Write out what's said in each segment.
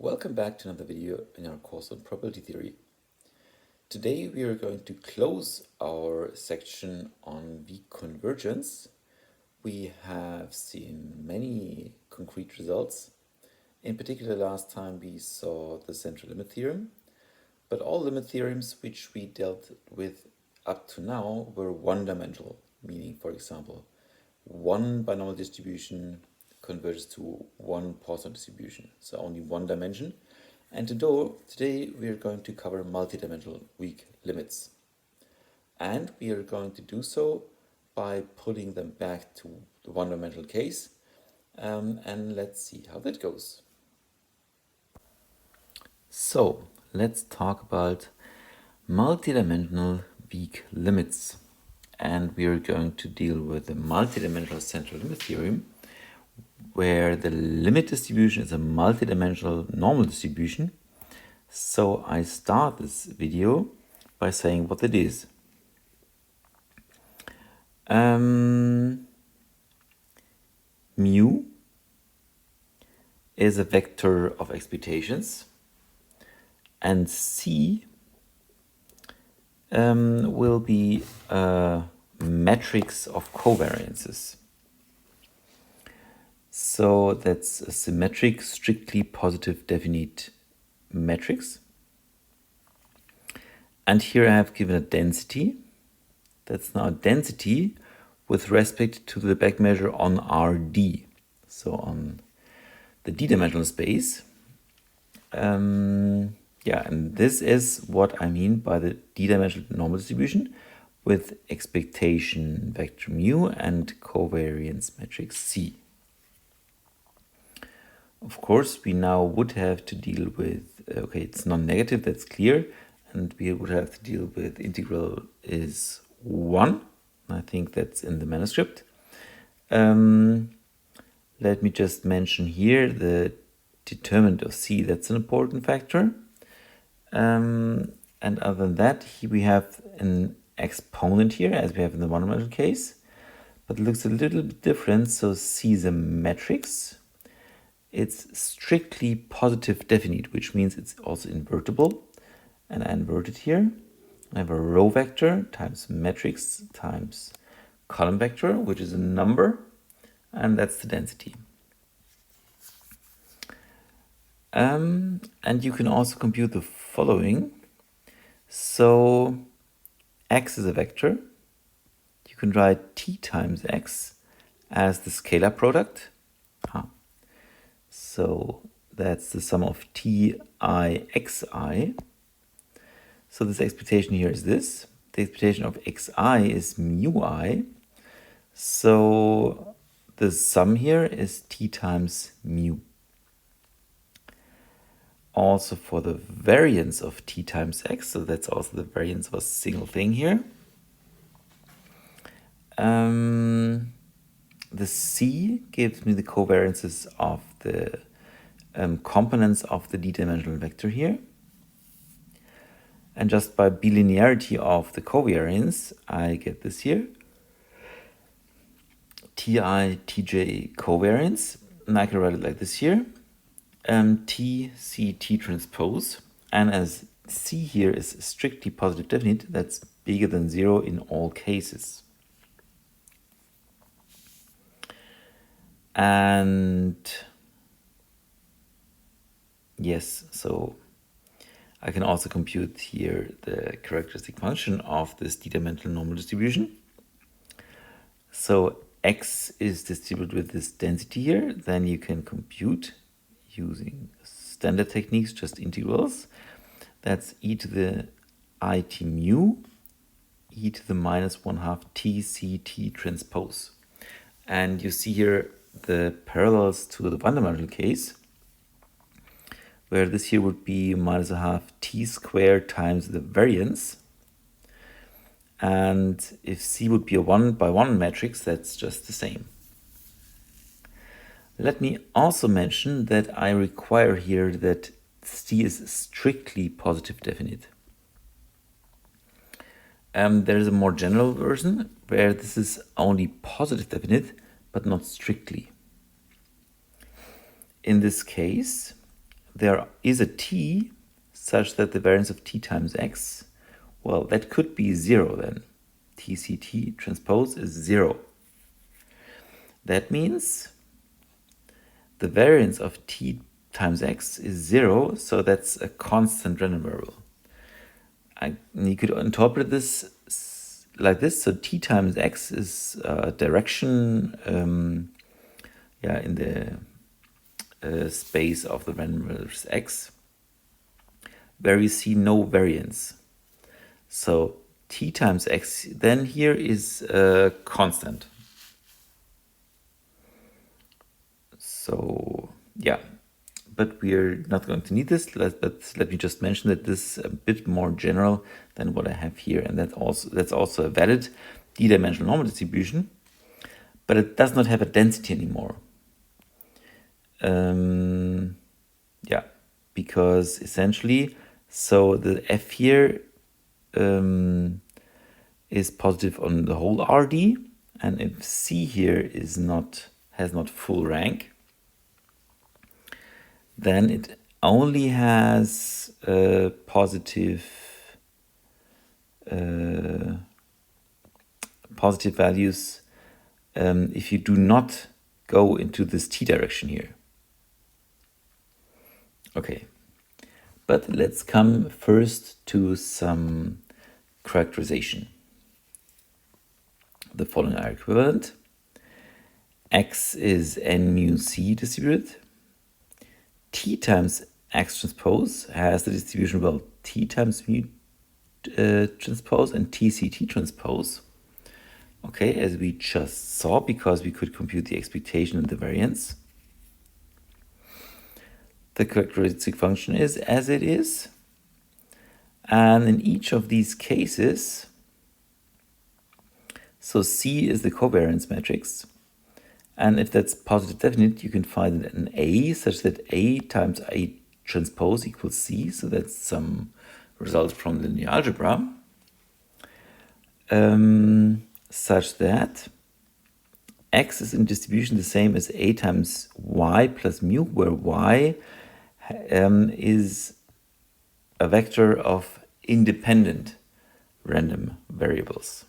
Welcome back to another video in our course on probability theory. Today we are going to close our section on weak convergence. We have seen many concrete results. In particular, last time we saw the central limit theorem, but all limit theorems which we dealt with up to now were one-dimensional, meaning, for example, one binomial distribution converges to one Poisson distribution, so only one dimension. And today we are going to cover multidimensional weak limits. And we are going to do so by putting them back to the one-dimensional case. And let's see how that goes. So let's talk about multidimensional weak limits. And we are going to deal with the multidimensional central limit theorem, where the limit distribution is a multidimensional normal distribution. So I start this video by saying what it is. Mu is a vector of expectations, and C will be a matrix of covariances. So that's a symmetric, strictly positive definite matrix. And here I have given a density. That's now a density with respect to the back measure on Rd. So on the d-dimensional space. And this is what I mean by the d-dimensional normal distribution with expectation vector mu and covariance matrix C. Of course, we now would have to deal with, it's non-negative, that's clear, and we would have to deal with integral is 1. I think that's in the manuscript. Let me just mention here the determinant of C, that's an important factor. And other than that, here we have an exponent here, as we have in the one-dimensional case, but it looks a little bit different. So C is a matrix. It's strictly positive definite, which means it's also invertible. And I invert it here. I have a row vector times matrix times column vector, which is a number, and that's the density. And you can also compute the following. So x is a vector. You can write t times x as the scalar product. So that's the sum of ti xi. So this expectation here is this. The expectation of xi is mu I. So the sum here is t times mu. Also for the variance of t times x, so that's also the variance of a single thing here. The C gives me the covariances of the components of the d-dimensional vector here. And just by bilinearity of the covariance, I get this here. Ti, Tj covariance, and I can write it like this here. T, C, T transpose. And as C here is strictly positive definite, that's bigger than 0 in all cases. And yes, so I can also compute here the characteristic function of this d-dimensional normal distribution. So x is distributed with this density here. Then you can compute using standard techniques, just integrals. That's e to the it mu, e to the minus 1/2 t c t transpose. And you see here the parallels to the one-dimensional case, where this here would be minus 1/2 t squared times the variance. And if C would be a 1-by-1 matrix, that's just the same. Let me also mention that I require here that C is strictly positive definite. There is a more general version where this is only positive definite, but not strictly. In this case, there is a t such that the variance of t times x, well, that could be 0 then. TCT transpose is 0. That means the variance of t times x is 0, so that's a constant random variable. You could interpret this like this. So t times x is a direction in the space of the random variables x, where we see no variance. So t times x then here is a constant. So yeah, but we're not going to need this. Let me just mention that this is a bit more general than what I have here, and that's also a valid d-dimensional normal distribution, but it does not have a density anymore. Yeah, because essentially, so the f here is positive on the whole RD, and if C here has not full rank, then it only has positive values if you do not go into this t direction here. Okay, but let's come first to some characterization. The following are equivalent. X is n mu c distributed. T times x transpose has the distribution, well, t times mu transpose and TCT transpose. Okay, as we just saw, because we could compute the expectation and the variance. The characteristic function is as it is. And in each of these cases, so C is the covariance matrix. And if that's positive definite, you can find an A such that A times A transpose equals C. So that's some result from linear algebra. Such that X is in distribution the same as A times Y plus mu, where Y is a vector of independent random variables.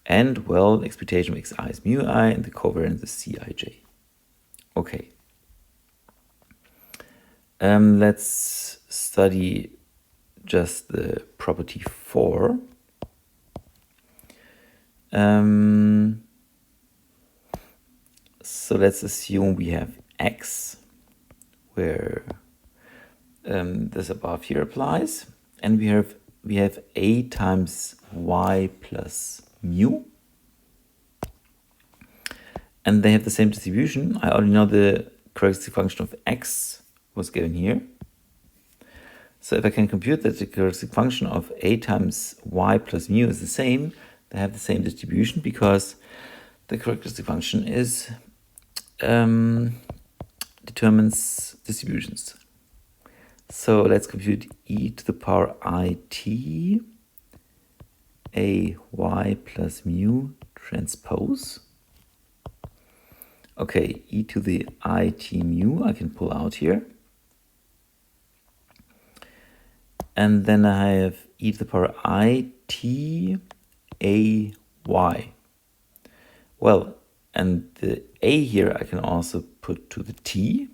And, well, expectation of xi is mu I, and the covariance is Cij. Okay. Let's study just the property 4. So let's assume we have x, where this above here applies, and we have A times Y plus mu, and they have the same distribution. I already know the characteristic function of x was given here. So if I can compute that the characteristic function of A times Y plus mu is the same, they have the same distribution, because the characteristic function is determines distributions. So let's compute e to the power it a y plus mu transpose. Okay, e to the it mu I can pull out here. And then I have e to the power it a y. Well, and the a here I can also put to the t.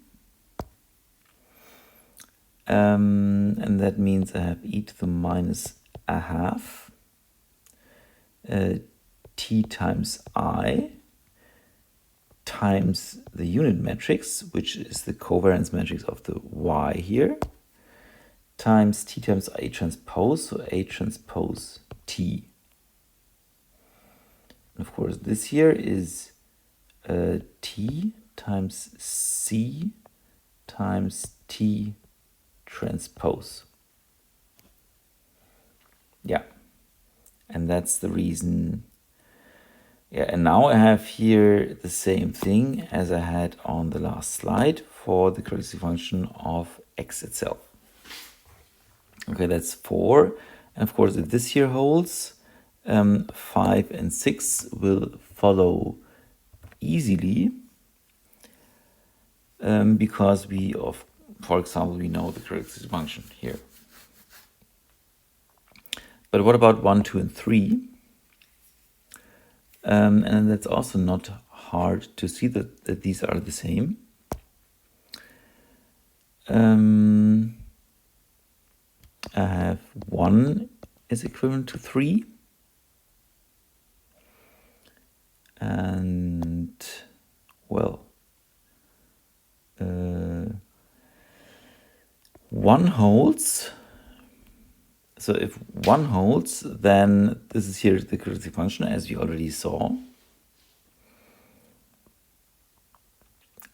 And that means I have e to the minus a half t times I times the unit matrix, which is the covariance matrix of the y here, times t times A transpose, so A transpose t. And of course, this here is t times c times t transpose. Yeah, and that's the reason. Yeah, and now I have here the same thing as I had on the last slide for the characteristic function of x itself. Okay, that's 4. And of course, if this here holds, 5 and 6 will follow easily. because for example, we know the characteristic function here. But what about 1, 2, and 3? And that's also not hard to see that these are the same. I have 1 is equivalent to 3. And, well, 1 holds. So if 1 holds, then this is here the characteristic function, as we already saw.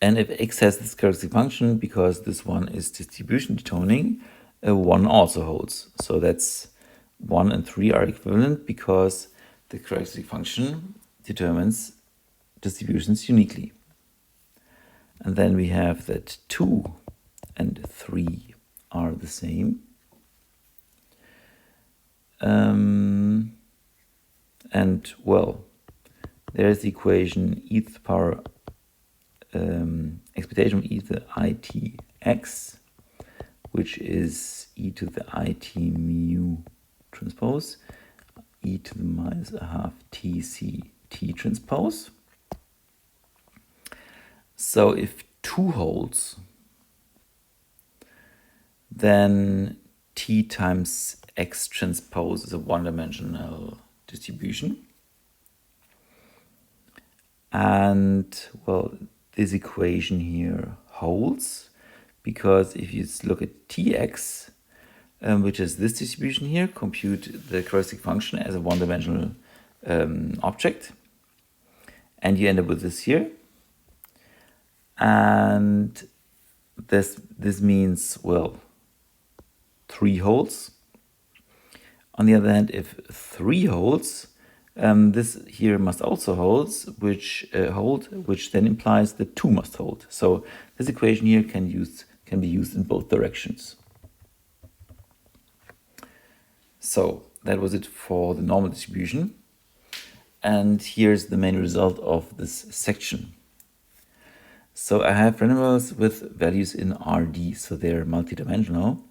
And if x has this characteristic function, because this one is distribution determining, 1 also holds. So that's 1 and 3 are equivalent because the characteristic function determines distributions uniquely. And then we have that 2 and 3 are the same. And well, there's the equation e to the power expectation of e to the itx, which is e to the it mu transpose, e to the minus a half tc t transpose. So if 2 holds, then t times x transpose is a one-dimensional distribution. And, well, this equation here holds, because if you look at tx, which is this distribution here, compute the characteristic function as a one-dimensional object, and you end up with this here. And this means, well, 3 holds. On the other hand, if 3 holds, this here must also hold, which then implies that 2 must hold. So this equation here can be used in both directions. So that was it for the normal distribution. And here's the main result of this section. So I have randomers with values in Rd, so they're multidimensional.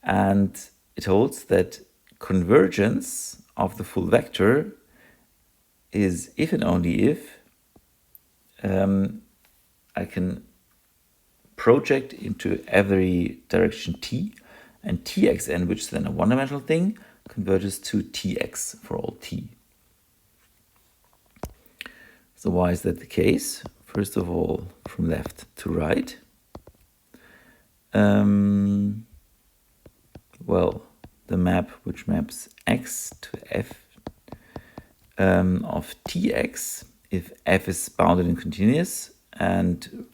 And it holds that convergence of the full vector is if and only if I can project into every direction t, and txn, which is then a one-dimensional thing, converges to tx for all t. So why is that the case? First of all, from left to right. Well, the map which maps x to f of tx, if f is bounded and continuous, and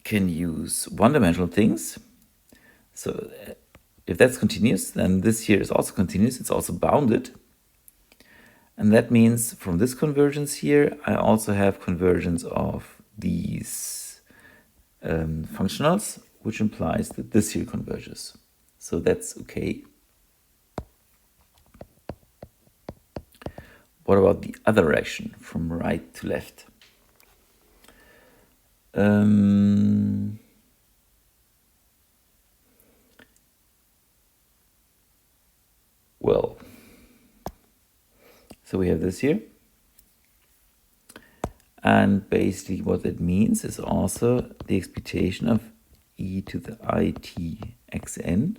can use one-dimensional things. So if that's continuous, then this here is also continuous, it's also bounded. And that means from this convergence here, I also have convergence of these functionals, which implies that this here converges. So that's okay. What about the other direction, from right to left? Well, so we have this here. And basically what that means is also the expectation of e to the itxn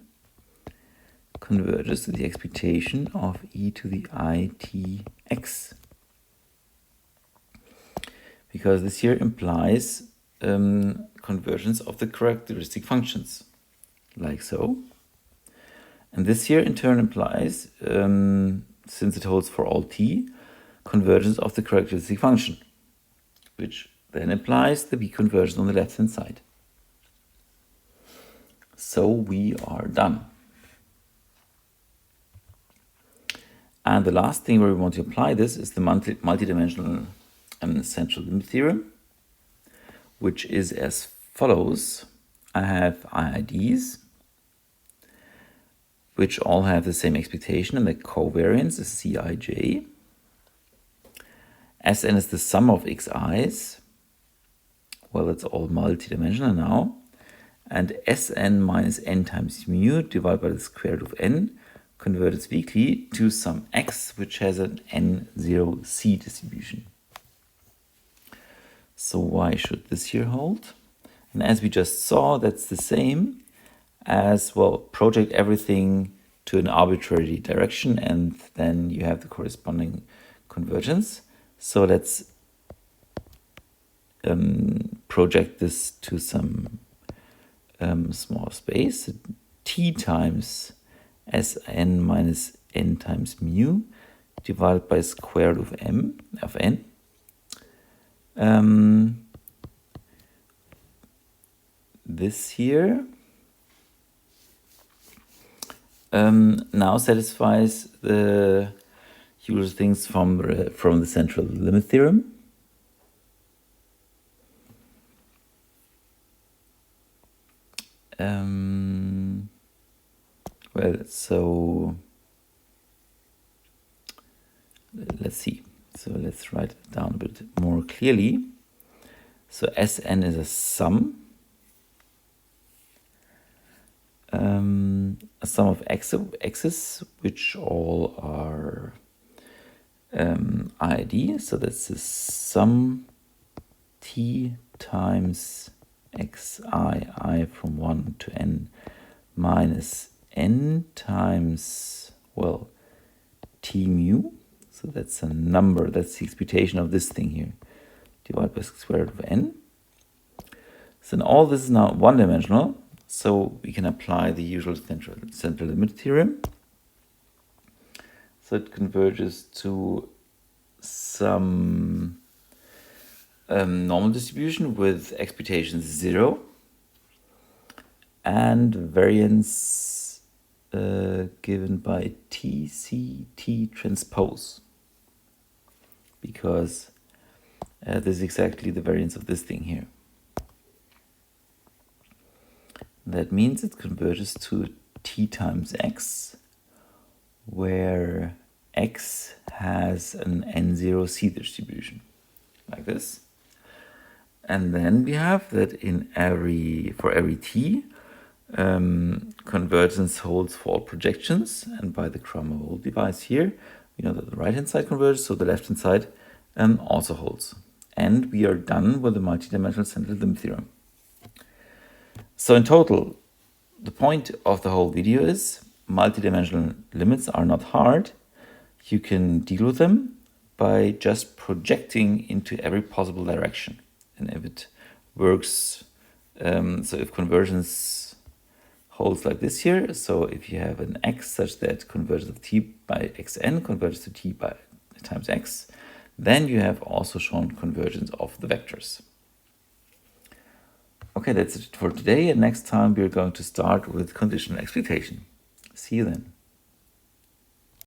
converges to the expectation of e to the itx. Because this here implies convergence of the characteristic functions, like so. And this here in turn implies, since it holds for all t, convergence of the characteristic function, which then implies the B conversion on the left-hand side. So we are done. And the last thing where we want to apply this is the multidimensional central limit theorem, which is as follows. I have IIDs, which all have the same expectation, and the covariance is Cij. Sn is the sum of xi's, well, it's all multidimensional now. And Sn minus n times mu divided by the square root of n converges weakly to some x which has an n0c distribution. So why should this here hold? And as we just saw, that's the same as, well, project everything to an arbitrary direction and then you have the corresponding convergence. So let's project this to some small space, t times Sn minus n times mu divided by square root of n. This here now satisfies the usual things from the central limit theorem. Well, so let's see. So let's write it down a bit more clearly. So Sn is a sum of x's, which all are ID. So that's the sum t times xi, I from 1 to n, minus n times, well, t mu. So that's a number, that's the excitation of this thing here, divided by square root of n. So then all this is now one-dimensional, so we can apply the usual central limit theorem. So it converges to some normal distribution with expectations 0 and variance given by TCT transpose, because this is exactly the variance of this thing here. That means it converges to t times x, where x has an n0c distribution, like this. And then we have that for every t, convergence holds for all projections, and by the Kramer-Hole device here, we know that the right-hand side converges, so the left-hand side also holds. And we are done with the multidimensional central limit theorem. So in total, the point of the whole video is multidimensional limits are not hard. You can deal with them by just projecting into every possible direction. And if it works, so if convergence holds like this here, so if you have an x such that converges of t by xn converges to t by times x, then you have also shown convergence of the vectors. Okay, that's it for today, and next time we're going to start with conditional expectation. See you then.